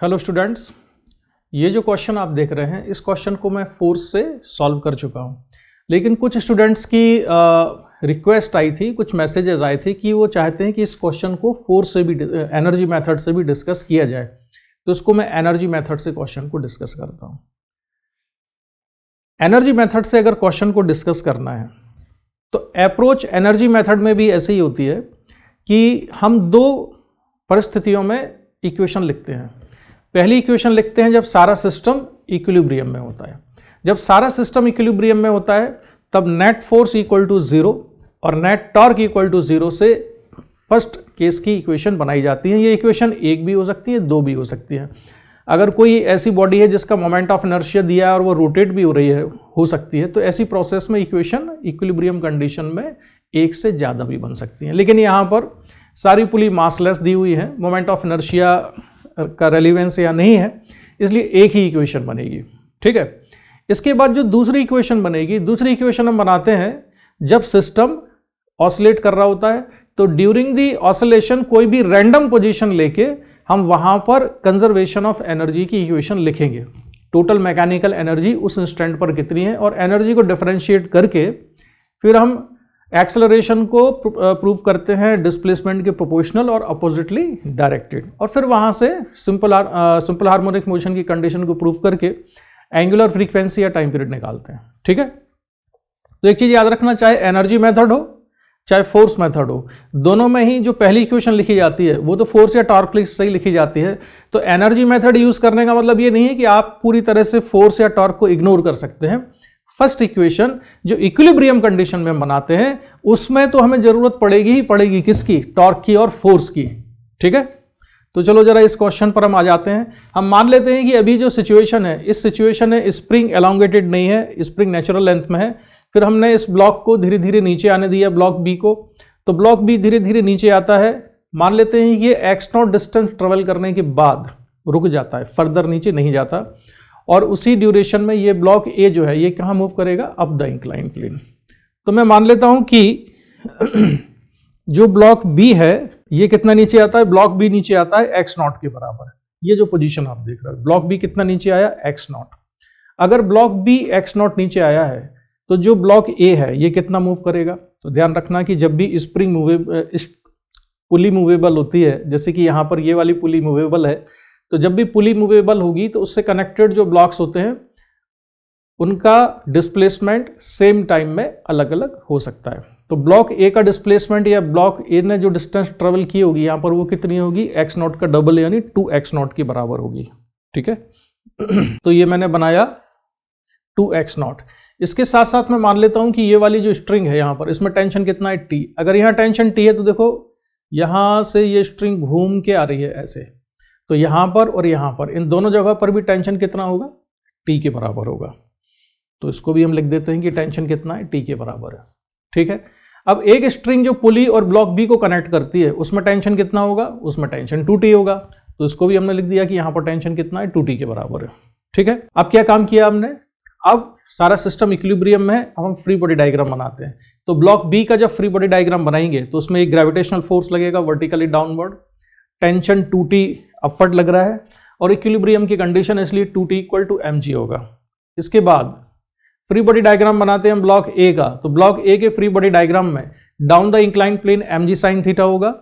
Hello students, ये जो question आप देख रहे हैं इस क्वेश्चन को मैं फोर्स से सॉल्व कर चुका हूँ, लेकिन कुछ स्टूडेंट्स की रिक्वेस्ट आई थी, कुछ मैसेजेस आए थे कि वो चाहते हैं कि इस क्वेश्चन को फोर्स से भी एनर्जी मेथड से भी डिस्कस किया जाए। तो इसको मैं एनर्जी मेथड से क्वेश्चन को डिस्कस करता हूँ। एनर्जी मेथड से अगर क्वेश्चन को डिस्कस करना है तो अप्रोच एनर्जी मेथड में भी ऐसे ही होती है कि हम दो परिस्थितियों में इक्वेशन लिखते हैं। पहली इक्वेशन लिखते हैं जब सारा सिस्टम इक्विलिब्रियम में होता है। जब सारा सिस्टम इक्विलिब्रियम में होता है तब नेट फोर्स इक्वल टू 0 और नेट टॉर्क इक्वल टू 0 से फर्स्ट केस की इक्वेशन बनाई जाती है। ये इक्वेशन एक भी हो सकती है, दो भी हो सकती है। अगर कोई ऐसी बॉडी है जिसका मोमेंट ऑफ इनर्शिया दिया है और वो रोटेट भी हो रही है, हो सकती है, तो ऐसी प्रोसेस में इक्वेशन इक्विलिब्रियम कंडीशन में एक से ज़्यादा भी बन सकती है। लेकिन यहाँ पर सारी पुली मासलेस दी हुई है, मोमेंट ऑफ इनर्शिया का रेलिवेंस या नहीं है, इसलिए एक ही इक्वेशन बनेगी। ठीक है। इसके बाद जो दूसरी इक्वेशन बनेगी, दूसरी इक्वेशन हम बनाते हैं जब सिस्टम ऑसिलेट कर रहा होता है तो ड्यूरिंग दी ऑसिलेशन कोई भी रैंडम पोजीशन लेके हम वहां पर कंजर्वेशन ऑफ एनर्जी की इक्वेशन लिखेंगे। टोटल मैकेनिकल एनर्जी उस इंस्टेंट पर कितनी है, और एनर्जी को डिफरेंशिएट करके फिर हम एक्सेलरेशन को प्रूव करते हैं डिस्प्लेसमेंट के प्रोपोर्शनल और अपोजिटली डायरेक्टेड, और फिर वहां से सिंपल हार्मोनिक मोशन की कंडीशन को प्रूव करके एंगुलर फ्रीक्वेंसी या टाइम पीरियड निकालते हैं। ठीक है। तो एक चीज याद रखना, चाहे एनर्जी मेथड हो चाहे फोर्स मेथड हो, दोनों में ही जो पहली इक्वेशन लिखी जाती है वो तो फोर्स या टॉर्क से ही लिखी जाती है। तो एनर्जी मेथड यूज करने का मतलब ये नहीं है कि आप पूरी तरह से फोर्स या टॉर्क को इग्नोर कर सकते हैं। फर्स्ट इक्वेशन जो इक्विलिब्रियम कंडीशन में हम बनाते हैं उसमें तो हमें जरूरत पड़ेगी ही पड़ेगी, किसकी? टॉर्क की और फोर्स की। ठीक है। तो चलो जरा इस क्वेश्चन पर हम आ जाते हैं। हम मान लेते हैं कि अभी जो सिचुएशन है, इस सिचुएशन में स्प्रिंग एलोंगेटेड नहीं है, स्प्रिंग नेचुरल लेंथ में है। फिर हमने इस ब्लॉक को धीरे धीरे नीचे आने दिया, ब्लॉक बी को, तो ब्लॉक बी धीरे धीरे नीचे आता है। मान लेते हैं ये x0 डिस्टेंस ट्रेवल करने के बाद रुक जाता है, फर्दर नीचे नहीं जाता, और उसी ड्यूरेशन में ये ब्लॉक ए जो है ये कहाँ मूव करेगा? Up the incline plane. तो मैं मान लेता हूं कि जो ब्लॉक बी है ये कितना नीचे आता है? ब्लॉक बी नीचे आता है x0 के बराबर। ये जो पोजीशन आप देख रहे हो, ब्लॉक बी कितना नीचे आया? x0। अगर ब्लॉक बी x0 नीचे आया है तो जो ब्लॉक ए है ये कितना मूव करेगा? तो ध्यान रखना कि जब भी स्प्रिंग पुली मूवेबल होती है, जैसे कि यहां पर ये वाली पुली मूवेबल है, तो जब भी पुली मूवेबल होगी तो उससे कनेक्टेड जो ब्लॉक्स होते हैं उनका डिस्प्लेसमेंट सेम टाइम में अलग अलग हो सकता है। तो ब्लॉक ए का डिस्प्लेसमेंट या ब्लॉक ए ने जो डिस्टेंस ट्रेवल की होगी यहां पर वो कितनी होगी? x0 का डबल यानी 2x0 के बराबर होगी। ठीक है। तो ये मैंने बनाया 2x0। इसके साथ साथ मैं मान लेता हूं कि ये वाली जो स्ट्रिंग है यहां पर, इसमें टेंशन कितना है? T। अगर यहां टेंशन T है तो देखो यहां से ये स्ट्रिंग घूम के आ रही है ऐसे, तो यहां पर और यहां पर इन दोनों जगह पर भी टेंशन कितना होगा? T के बराबर होगा। तो इसको भी हम लिख देते हैं कि टेंशन कितना है? T के बराबर है। ठीक है। अब एक स्ट्रिंग जो पुली और ब्लॉक बी को कनेक्ट करती है उसमें टेंशन कितना होगा? उसमें टेंशन 2T होगा। तो इसको भी हमने लिख दिया कि यहां पर टेंशन कितना है? 2T के बराबर है। ठीक है। अब क्या काम किया हमने? अब सारा सिस्टम इक्विलिब्रियम में है, अब हम फ्री बॉडी डायग्राम बनाते हैं। तो ब्लॉक बी का जब फ्री बॉडी डायग्राम बनाएंगे तो उसमें एक ग्रेविटेशनल फोर्स लगेगा vertically downward, tension 2T upward लग रहा है, और इक्विलिब्रियम की कंडीशन है इसलिए 2T इक्वल टू mg होगा। इसके बाद फ्री बॉडी डायग्राम बनाते हैं हम ब्लॉक ए का। तो ब्लॉक ए के फ्री बॉडी डायग्राम में down the incline plane mg sine theta होगा,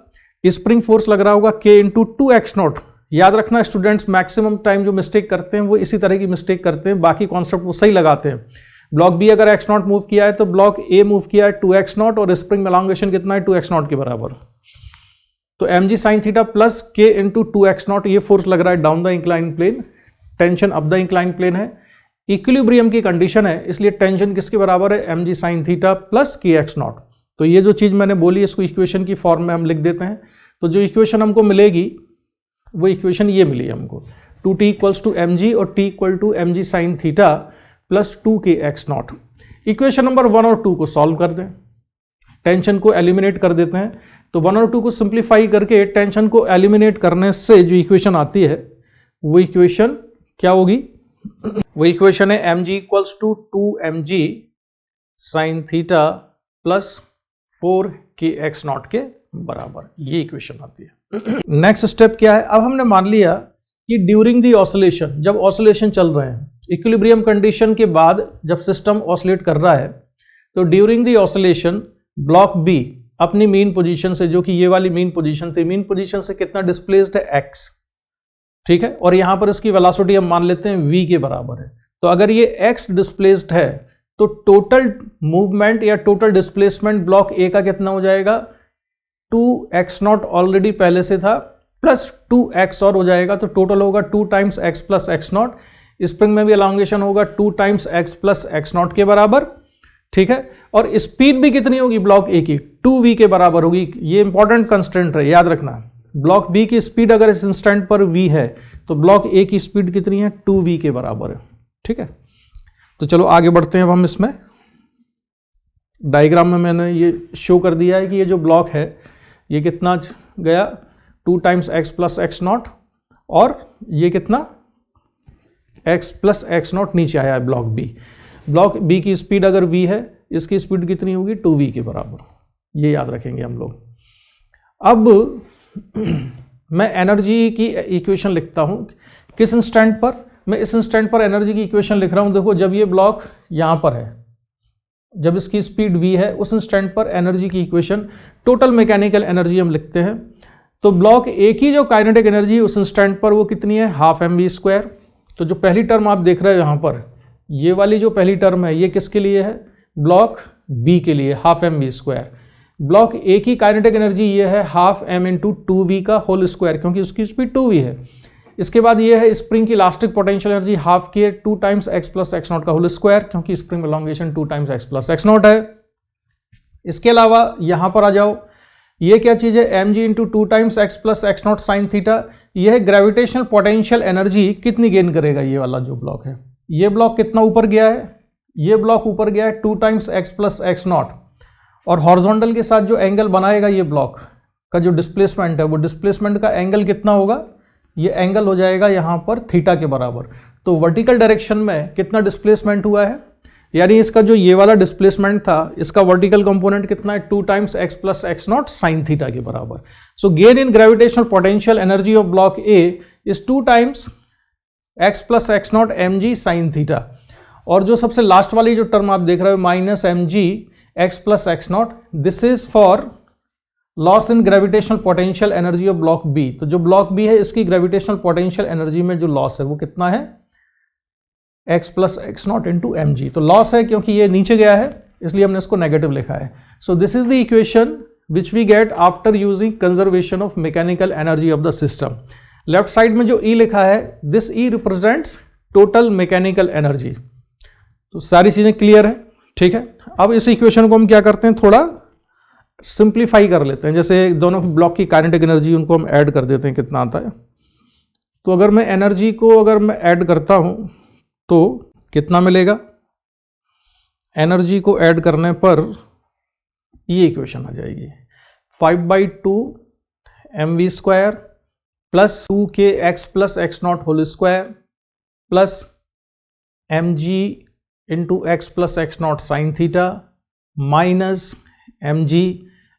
स्प्रिंग फोर्स लग रहा होगा k इंटू 2x0। याद रखना स्टूडेंट्स, मैक्सिमम टाइम जो मिस्टेक करते हैं वो इसी तरह की मिस्टेक करते हैं, बाकी कॉन्सेप्ट वो सही लगाते हैं। ब्लॉक बी अगर x0 मूव किया है तो ब्लॉक ए मूव किया है 2x0, और स्प्रिंग एलोंगेशन कितना है? 2x0 के बराबर। तो mg sine theta plus k into 2x0 ये फोर्स लग रहा है down the incline plane, tension up the incline plane है, इक्विलिब्रियम की कंडीशन है इसलिए टेंशन किसके बराबर है? mg sine theta plus kx0। तो ये जो चीज मैंने बोली इसको इक्वेशन की फॉर्म में हम लिख देते हैं। तो जो इक्वेशन हमको मिलेगी वो इक्वेशन ये मिली हमको, 2T इक्वल्स टू mg और T equal to mg sine theta plus 2kx0। Equation number 1 और 2 को सॉल्व कर दें, टेंशन को एलिमिनेट कर देते हैं। तो 1 और 2 को सिंप्लीफाई करके टेंशन को एलिमिनेट करने से जो इक्वेशन आती है वो इक्वेशन क्या होगी? वो इक्वेशन है mg equals to 2mg sine theta plus 4kx0 के बराबर। ये इक्वेशन आती है। नेक्स्ट स्टेप क्या है? अब हमने मान लिया कि ड्यूरिंग दी ऑसिलेशन, जब ऑसिलेशन चल रहे हैं, इक्विलिब्रियम कंडीशन के बाद जब सिस्टम ऑसिलेट कर रहा है, तो during the oscillation block B अपनी मीन पोजीशन से, जो कि ये वाली मीन पोजीशन थी, मीन पोजीशन से कितना डिस्प्लेस्ड है, एक्स, ठीक है, और यहां पर इसकी वेलोसिटी हम मान लेते हैं v के बराबर है। तो अगर ये x डिस्प्लेस्ड है तो टोटल मूवमेंट या टोटल डिस्प्लेसमेंट ब्लॉक ए का कितना हो जाएगा, 2x0 ऑलरेडी पहले से था प्लस 2x और हो जाएगा, तो टोटल होगा 2 times x plus x0। Spring में भी एलोंगेशन होगा 2 टाइम्स x प्लस x0 के बराबर, ठीक है, और स्पीड भी कितनी होगी ब्लॉक ए की, 2v के बराबर होगी। ये इंपॉर्टेंट कंस्ट्रेंट है, याद रखना। ब्लॉक बी की स्पीड अगर इस इंस्टेंट पर v है तो ब्लॉक ए की स्पीड कितनी है, 2v के बराबर है, ठीक है। तो चलो आगे बढ़ते हैं। अब हम इसमें डायग्राम में मैंने ये शो कर दिया है कि ये जो ब्लॉक है ये कितना गया, 2 टाइम्स x प्लस x0, और ये कितना x प्लस x0 नीचे आया है ब्लॉक बी। ब्लॉक बी की स्पीड अगर v है, इसकी स्पीड कितनी होगी, 2v के बराबर, ये याद रखेंगे हम लोग। अब मैं एनर्जी की इक्वेशन लिखता हूं किस इंस्टेंट पर, मैं इस इंस्टेंट पर एनर्जी की इक्वेशन लिख रहा हूं। देखो जब ये ब्लॉक यहां पर है, जब इसकी स्पीड v है, उस इंस्टेंट पर एनर्जी की इक्वेशन, टोटल मैकेनिकल एनर्जी हम लिखते हैं। तो ब्लॉक ए की जो काइनेटिक एनर्जी है उस इंस्टेंट पर वो कितनी है, हाफ mv²। तो जो पहली टर्म आप देख रहे हो यहां पर, ये वाली जो पहली टर्म है ये किसके लिए है, ब्लॉक बी के लिए, हाफ mv²। ब्लॉक ए की काइनेटिक एनर्जी ये है हाफ m इंटू 2v का होल स्क्वायर, क्योंकि उसकी स्पीड 2v है। इसके बाद ये है स्प्रिंग की इलास्टिक पोटेंशियल एनर्जी, हाफ के 2 टाइम्स x प्लस x0 का होल स्क्वायर, क्योंकि spring elongation 2 times x plus x0 है। इसके अलावा यहां पर आ जाओ, ये क्या चीज है, mg into 2 times x plus x0 sine theta. यह है ग्रेविटेशनल पोटेंशियल एनर्जी कितनी गेन करेगा ये वाला जो ब्लॉक है। ये ब्लॉक कितना ऊपर गया है, ये ब्लॉक ऊपर गया है 2 टाइम्स x प्लस x0, और हॉरिजॉन्टल के साथ जो एंगल बनाएगा ये ब्लॉक का जो डिस्प्लेसमेंट है, वो डिस्प्लेसमेंट का एंगल कितना होगा, ये एंगल हो जाएगा यहां पर थीटा के बराबर। तो वर्टिकल डायरेक्शन में कितना डिस्प्लेसमेंट हुआ है, यानी इसका जो ये वाला डिस्प्लेसमेंट था, इसका वर्टिकल कंपोनेंट कितना है, 2 times x plus x0 sine theta के बराबर। So gain in gravitational potential energy of block A is 2 times x plus x0 mg sine theta. और जो सबसे लास्ट वाली जो टर्म आप देख रहे हो, minus mg x plus x0, this is for loss in gravitational potential energy of block B. तो जो ब्लॉक बी है इसकी ग्रेविटेशनल पोटेंशियल एनर्जी में जो लॉस है वो कितना है, x plus x0 into mg। तो लॉस है क्योंकि ये नीचे गया है, इसलिए हमने इसको नेगेटिव लिखा है। So this is the equation which we get after using conservation of mechanical energy of the system. Left side में जो E लिखा है, this E represents total mechanical energy. तो सारी चीजें क्लियर है, ठीक है। अब इस इक्वेशन को हम क्या करते हैं, थोड़ा सिंप्लीफाई कर लेते हैं। जैसे दोनों ब्लॉक की काइनेटिक एनर्जी उनको हम ऐड कर देते हैं, कितना आता है। तो अगर मैं एनर्जी को अगर मैं ऐड करता हूं तो कितना मिलेगा, एनर्जी को ऐड करने पर ये इक्वेशन आ जाएगी, 5/2 mv² plus 2kx plus x0 whole square plus mg into x plus x0 sine theta minus mg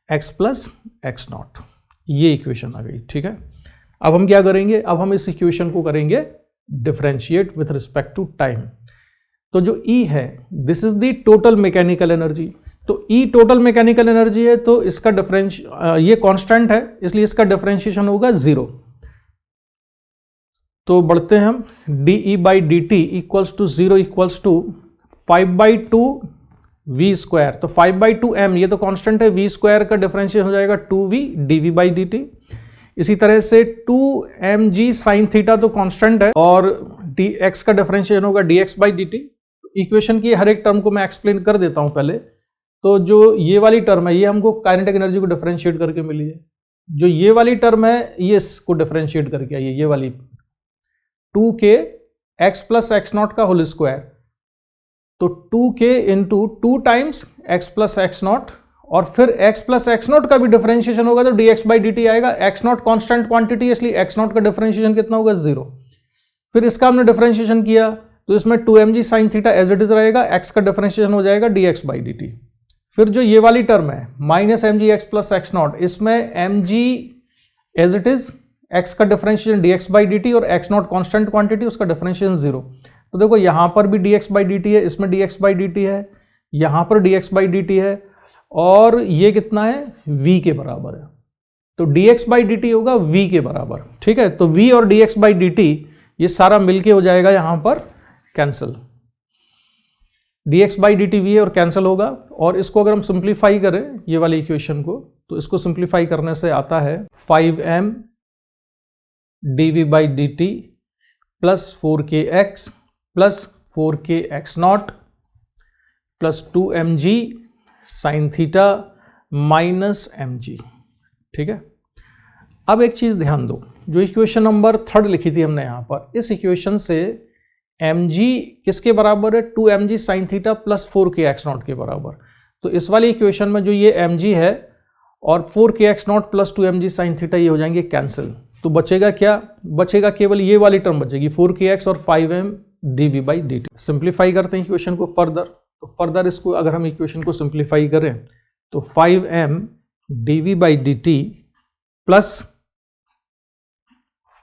x plus x0। ये इक्वेशन आ गई, ठीक है। अब हम क्या करेंगे, अब हम इस इक्वेशन को करेंगे differentiate with respect to time. तो जो E है, this is the total mechanical energy. तो E टोटल मैकेनिकल एनर्जी है, तो इसका ये कांस्टेंट है, इसलिए इसका डिफरेंशिएशन होगा 0। तो बढ़ते हैं हम, dE/dt equals to 0 equals to 5/2 v²। तो 5/2 m, ये तो कांस्टेंट है, v² का डिफरेंशिएशन हो जाएगा 2v dV/dt। इसी तरह से 2mg साइन थीटा तो कांस्टेंट है, और dx का डिफरेंशिएशन होगा dx/dt। इक्वेशन की हर एक टर्म को मैं एक्सप्लेन कर देता हूं पहले। तो जो ये वाली टर्म है, ये हमको काइनेटिक एनर्जी को डिफरेंशिएट करके मिली है। जो ये वाली टर्म है, ये इसको डिफरेंशिएट करके आई है, ये वाली 2k x प्लस x0 का होल स्क्वायर। तो 2k into 2 times x plus x0, और फिर x प्लस x0 का भी डिफरेंशिएशन होगा तो dx/dt आएगा। x0 कांस्टेंट क्वांटिटी, इसलिए x0 का डिफरेंशिएशन कितना होगा, 0। फिर इसका हमने डिफरेंशिएशन किया तो इसमें 2mg sine theta as it is रहेगा, x का डिफरेंशिएशन हो जाएगा dx/dt। फिर जो ये वाली टर्म है minus mg x plus x0, इसमें mg as it is x का डिफरेंशिएशन dx बाई dt और x नॉट कॉन्स्टेंट क्वांटिटी, उसका डिफरेंशिएशन 0। तो देखो यहाँ पर भी dx बाई dt है, इसमें dx बाई dt है, यहाँ पर dx बाई dt है, और ये कितना है, v के बराबर है। तो dx बाई dt होगा v के बराबर, ठीक है। तो v और dx बाई dt ये सारा मिलके हो जाएगा यहाँ पर cancel, dx by dt v है और कैंसिल होगा। और इसको अगर हम सिंप्लीफाई करें ये वाली इक्वेशन को, तो इसको सिंप्लीफाई करने से आता है 5m dv by dt plus 4kx plus 4kx not plus 2mg sine theta minus mg, ठीक है। अब एक चीज ध्यान दो, जो इक्वेशन नंबर 3 लिखी थी हमने यहाँ पर, इस इक्वेशन से mg किसके बराबर है, 2mg sine theta plus 4kx not के बराबर। तो इस वाली इक्वेशन में जो ये mg है और 4kx not plus 2mg sine theta ये हो जाएंगे कैंसिल। तो बचेगा क्या, बचेगा केवल ये वाली टर्म बचेगी 4kx और 5m dv by dt। Simplify करते हैं इक्वेशन को फर्दर, तो फर्दर इसको अगर हम इक्वेशन को सिंप्लीफाई करें तो 5m dv by dt plus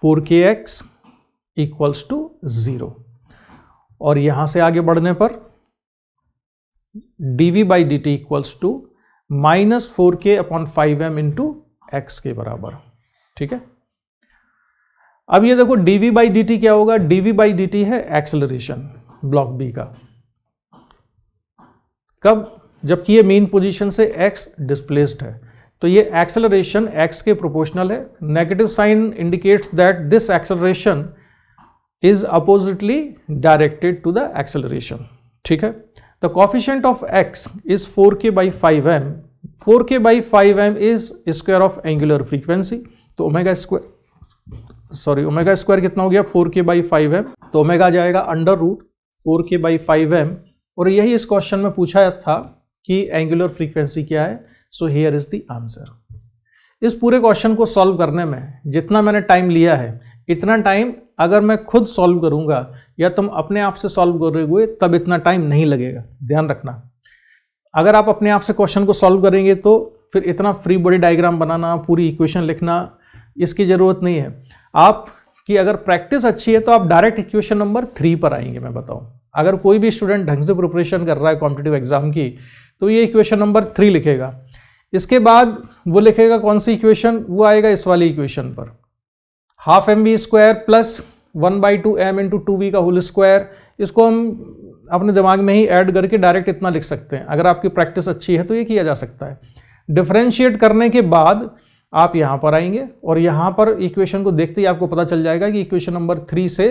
4kx equals to 0, और यहां से आगे बढ़ने पर dv by dt equals to minus 4k upon 5m into x के बराबर, ठीक है। अब ये देखो dv बाई dt क्या होगा, dv बाई dt है एक्सेलरेशन ब्लॉक बी का, कब, जबकि ये मेन पोजीशन से x डिस्प्लेस्ड है, तो ये एक्सेलरेशन x के प्रोपोर्शनल है। Negative sign indicates that this acceleration is oppositely directed to the acceleration, ठीक है। The coefficient of x is 4k by 5m, 4k by 5m is square of angular frequency, तो omega square कितना हो गया, 4k by 5m, तो omega जाएगा under root 4k by 5m, और यही इस क्वेश्चन में पूछा था कि एंगुलर फ्रीक्वेंसी क्या है। So here is the answer. इस पूरे क्वेश्चन को सॉल्व करने में जितना मैंने टाइम लिया है, इतना टाइम अगर मैं खुद सॉल्व करूंगा या तुम अपने आप से सॉल्व करोगे तब इतना टाइम नहीं लगेगा, ध्यान रखना। अगर आप अपने आप से क्वेश्चन को सॉल्व करेंगे तो फिर इतना फ्री बॉडी डायग्राम बनाना, पूरी इक्वेशन लिखना, इसकी जरूरत नहीं है। आपकी अगर प्रैक्टिस अच्छी है तो आप डायरेक्ट इक्वेशन नंबर 3 पर आएंगे। मैं बताऊं, अगर कोई भी स्टूडेंट ढंग से प्रिपरेशन कर रहा है कॉम्पिटिटिव एग्जाम की, तो ये इक्वेशन नंबर 3 लिखेगा। इसके बाद वो लिखेगा कौन सी इक्वेशन, वो आएगा इस वाली इक्वेशन पर, half m v square plus 1/2 m into 2v का होल स्क्वायर। इसको हम अपने दिमाग में ही ऐड करके डायरेक्ट इतना लिख सकते हैं। अगर आपकी प्रैक्टिस अच्छी है तो ये किया जा सकता है। डिफरेंशिएट करने के बाद आप यहाँ पर आएंगे और यहाँ पर इक्वेशन को देखते ही आपको पता चल जाएगा कि इक्वेशन नंबर 3 से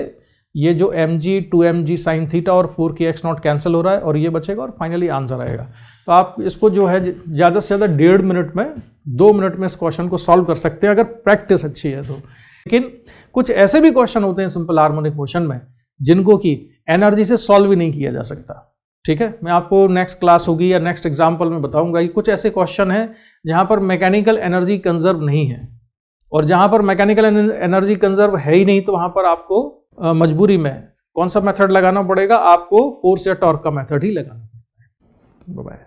ये जो mg 2mg साइन थीटा और 4kx नॉट कैंसिल हो रहा है और ये बचेगा और फाइनली आंसर आएगा। तो आप इसको जो है ज़्यादा से ज़्यादा 1.5 मिनट में, 2 मिनट में इस क्वेश्चन को सॉल्व कर सकते हैं अगर प्रैक्टिस अच्छी है तो। लेकिन कुछ ऐसे भी क्वेश्चन होते हैं सिंपल हार्मोनिक मोशन में जिनको कि एनर्जी से सॉल्व ही नहीं किया जा सकता, ठीक है। मैं आपको नेक्स्ट क्लास होगी या नेक्स्ट एग्जाम्पल में बताऊंगा कि कुछ ऐसे क्वेश्चन हैं जहां पर मैकेनिकल एनर्जी कंजर्व नहीं है, और जहां पर मैकेनिकल एनर्जी कंजर्व है ही नहीं तो वहां पर आपको मजबूरी में कौन सा मेथड लगाना पड़ेगा, आपको फोर्स या टॉर्क का मेथड ही लगाना पड़ेगा। Bye bye.